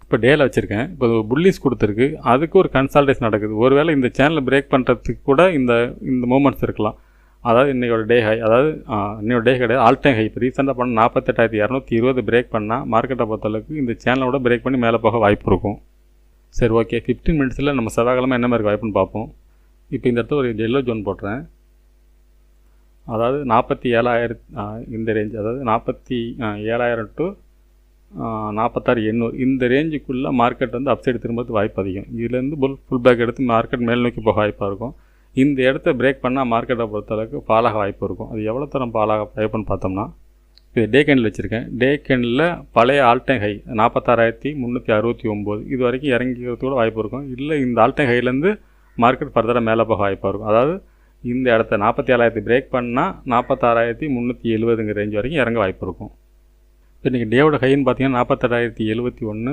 இப்போ டேல வச்சுருக்கேன். இப்போ புல்லிஸ் கொடுத்துருக்கு, அதுக்கு ஒரு கன்சால்டேஷன் நடக்குது. ஒருவேளை இந்த சேனலை பிரேக் பண்ணுறதுக்கு கூட இந்த இந்த மூமெண்ட்ஸ் இருக்கலாம். அதாவது இன்றையோட டே ஹை, அதாவது இன்னையோட டே கிடையாது, ஆல் டைம் ஹை. இப்போ ரீசெண்டாக பண்ண 48,220 பிரேக் பண்ணால் மார்க்கெட்டை பொறுத்தளவுக்கு இந்த சேனலோட பிரேக் பண்ணி மேலே போக வாய்ப்பு இருக்கும். சரி, ஓகே. 15 மினிட்ஸில் நம்ம செவ்வாய்க்கிழமை என்ன மாதிரி வாய்ப்புன்னு பார்ப்போம். இப்போ இந்த இடத்துல ஒரு எல்லோ ஜோன் போட்டுறேன். அதாவது 47,000 இந்த ரேஞ்ச், அதாவது 47,000 டு 46,800 இந்த ரேஞ்சுக்குள்ளே மார்க்கெட் வந்து அப்சைடு திரும்புறது வாய்ப்பு அதிகம். இதுலேருந்து ஃபுல் பேக் எடுத்து மார்க்கெட் மேல் நோக்கி போக வாய்ப்பாக இருக்கும். இந்த இடத்த பிரேக் பண்ணால் மார்க்கெட்டை பொறுத்தளவுக்கு ஃபாலாக வாய்ப்பு இருக்கும். அது எவ்வளோ தரம் ஃபாலாக வாய்ப்புன்னு பார்த்தோம்னா, இது டே கேண்டில் வச்சுருக்கேன். டே கேண்டில் பழைய ஆல் டைம் ஹை 46,369 இது வரைக்கும் இறங்கிக்கிறது கூட வாய்ப்பு இருக்கும். இல்லை இந்த ஆல் டைம் ஹைலேருந்து மார்க்கெட் ஃபர்தராக மேலே போக வாய்ப்பாக இருக்கும். அதாவது இந்த இடத்த 47,000 பிரேக் பண்ணால் 46,370 ரேஞ்ச் வரைக்கும் இறங்க வாய்ப்பு இருக்கும். இப்போ இன்றைக்கி டேவோட ஹைன்னு பார்த்தீங்கன்னா 48,071